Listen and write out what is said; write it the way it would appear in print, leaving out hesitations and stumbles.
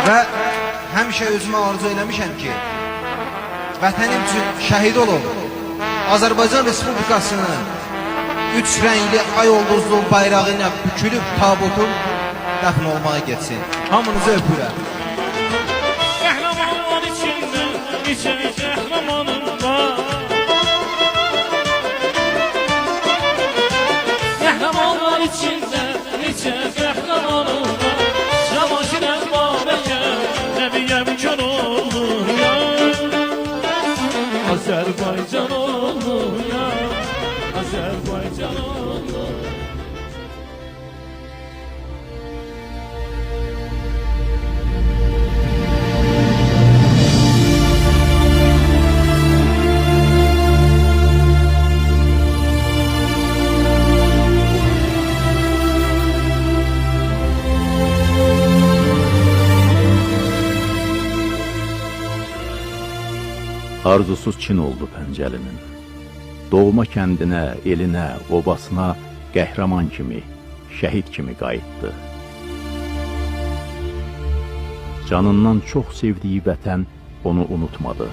Və həmişə özümə arzu eləmişəm ki, vətənim üçün şəhid olub, Azərbaycan Respublikasının 3 rəngli ay ulduzlu bayrağı ilə bükülüb tabutum dəfn olmağa getsin. Hamınızı öpürəm. Qəhrəmanlar içində neçə qəhrəmanım var. Qəhrəmanlar içində neçə qəhrəmanım var. Cəmaşirəm babəkə, nəbiyəm kör olur ya. Azərbaycan olur ya, Azərbaycan olur. Arzusuz Çin oldu Pəncəlinin. Doğma kəndinə, elinə, obasına qəhrəman kimi, şəhid kimi qayıtdı. Canından çox sevdiyi vətən onu unutmadı.